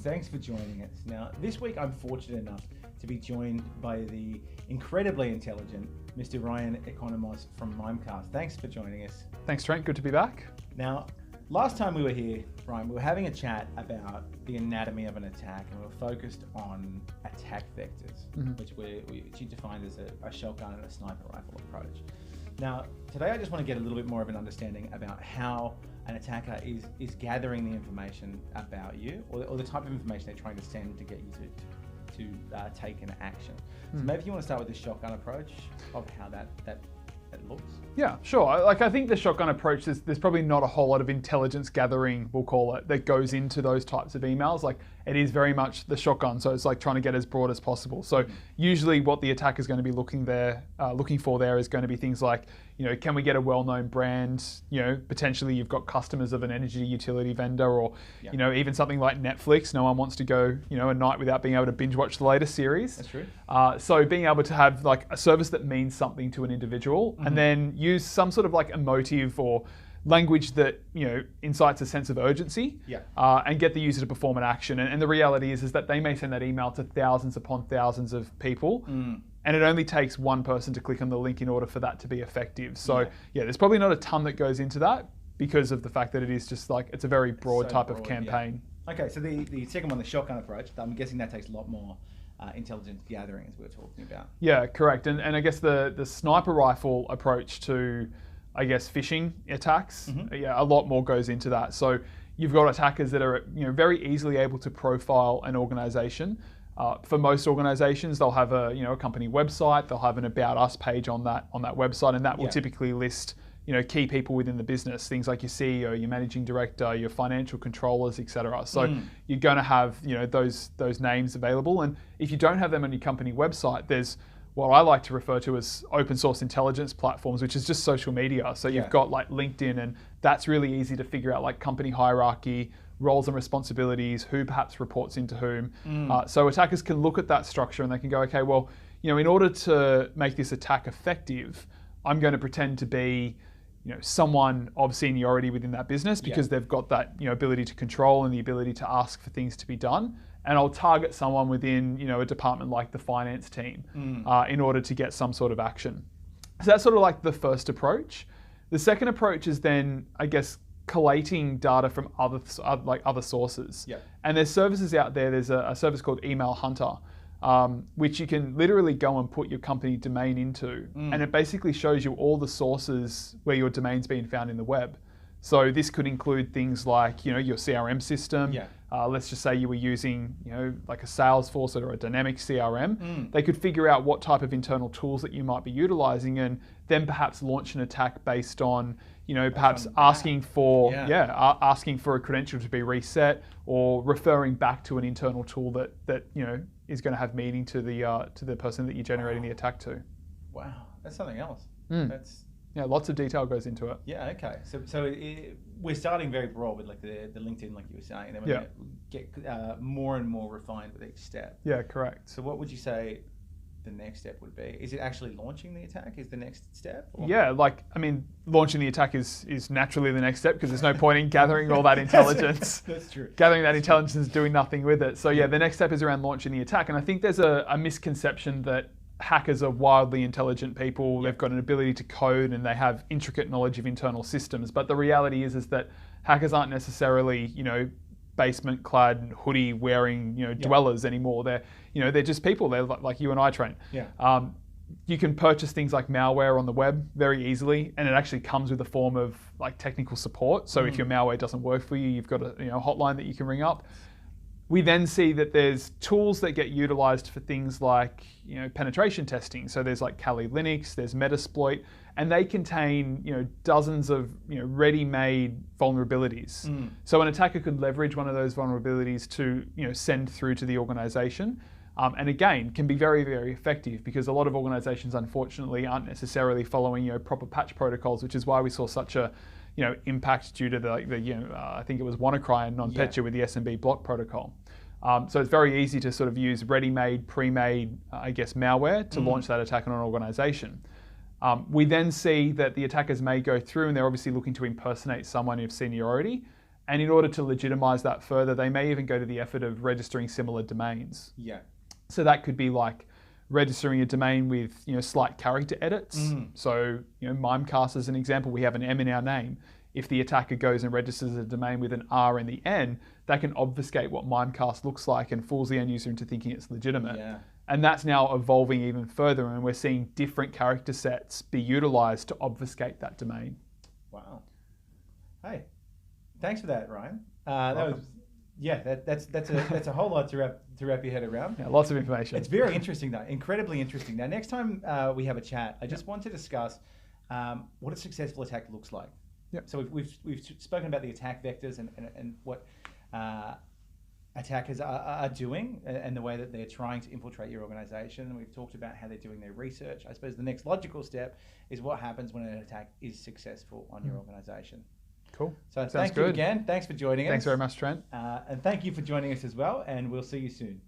thanks for joining us. Now, this week I'm fortunate enough to be joined by the incredibly intelligent Mr. Ryan Economos from Mimecast. Thanks for joining us. Thanks, Trent. Good to be back. Now, last time we were here, Ryan, we were having a chat about the anatomy of an attack, and we were focused on attack vectors, which you defined as a shotgun and a sniper rifle approach. Now, today I just want to get a little bit more of an understanding about how an attacker is gathering the information about you, or the type of information they're trying to send to get you to take an action. So maybe you want to start with the shotgun approach of how that looks. Yeah, sure. I think the shotgun approach, there's probably not a whole lot of intelligence gathering, we'll call it, that goes into those types of emails. Like, it is very much the shotgun, so it's like trying to get as broad as possible. So usually what the attacker is going to be looking for there is going to be things like, can we get a well-known brand? Potentially you've got customers of an energy utility vendor, or even something like Netflix. No one wants to go a night without being able to binge watch the latest series. That's true. So being able to have like a service that means something to an individual, and then use some sort of like emotive or language that incites a sense of urgency, and get the user to perform an action. And the reality is that they may send that email to thousands upon thousands of people, and it only takes one person to click on the link in order for that to be effective. So there's probably not a ton that goes into that because of the fact that it is just like it's a very broad type of campaign. Yeah. Okay, so the second one, the shotgun approach, I'm guessing that takes a lot more intelligence gathering, as we were talking about. Yeah, correct. And I guess the sniper rifle approach to, I guess, phishing attacks, a lot more goes into that. So you've got attackers that are very easily able to profile an organization. For most organizations, they'll have a company website, they'll have an About Us page on that website, and that will typically list key people within the business, things like your CEO, your managing director, your financial controllers, etc. So you're going to have those names available, and if you don't have them on your company website, there's what I like to refer to as open source intelligence platforms, which is just social media. So you've got like LinkedIn, and that's really easy to figure out, like company hierarchy, roles and responsibilities, who perhaps reports into whom. So attackers can look at that structure and they can go, okay, well, in order to make this attack effective, I'm going to pretend to be someone of seniority within that business because they've got that ability to control and the ability to ask for things to be done. And I'll target someone within a department like the finance team in order to get some sort of action. So that's sort of like the first approach. The second approach is then, I guess, collating data from other sources. And there's services out there. There's a service called Email Hunter, which you can literally go and put your company domain into, and it basically shows you all the sources where your domain's been found in the web. So this could include things like your CRM system. Let's just say you were using like a Salesforce or a dynamic CRM. They could figure out what type of internal tools that you might be utilizing, and then perhaps launch an attack based on perhaps asking for a credential to be reset, or referring back to an internal tool that is going to have meaning to the person that you're generating the attack to. Wow, that's something else. Lots of detail goes into it. Yeah, okay. So we're starting very broad with like the LinkedIn, like you were saying, and then we're going to get more and more refined with each step. Yeah, correct. So what would you say the next step would be? Is it actually launching the attack is the next step? Or? Yeah, launching the attack is naturally the next step, because there's no point in gathering all that intelligence. That's true. Gathering that intelligence and doing nothing with it. So the next step is around launching the attack. And I think there's a misconception that hackers are wildly intelligent people. They've got an ability to code and they have intricate knowledge of internal systems. But the reality is that hackers aren't necessarily, basement-clad, hoodie-wearing, dwellers anymore. They're just people. They're like you and I, Trent. You can purchase things like malware on the web very easily, and it actually comes with a form of like technical support. So if your malware doesn't work for you, you've got a hotline that you can ring up. We then see that there's tools that get utilized for things like penetration testing. So there's like Kali Linux, there's Metasploit, and they contain dozens of ready-made vulnerabilities. So an attacker could leverage one of those vulnerabilities to send through to the organization, and again can be very, very effective, because a lot of organizations unfortunately aren't necessarily following proper patch protocols, which is why we saw such a impact due to the I think it was WannaCry and NotPetya with the SMB block protocol. So it's very easy to sort of use ready-made, pre-made, malware to launch that attack on an organization. We then see that the attackers may go through, and they're obviously looking to impersonate someone of seniority, And in order to legitimize that further, they may even go to the effort of registering similar domains. Yeah. So that could be like registering a domain with slight character edits. So Mimecast as an example, we have an M in our name. If the attacker goes and registers a domain with an R in the N, that can obfuscate what Mimecast looks like and fools the end user into thinking it's legitimate. Yeah. And that's now evolving even further, and we're seeing different character sets be utilized to obfuscate that domain. Wow. Hey, thanks for that, Ryan. That's a whole lot to wrap your head around. Yeah, lots of information. It's very interesting, though. Incredibly interesting. Now, next time we have a chat, I just want to discuss what a successful attack looks like. Yep. So we've spoken about the attack vectors and what attackers are doing and the way that they're trying to infiltrate your organization. We've talked about how they're doing their research. I suppose the next logical step is what happens when an attack is successful on your organization. Cool. So thank you again. Thanks for joining us. Thanks very much, Trent. And thank you for joining us as well, and we'll see you soon.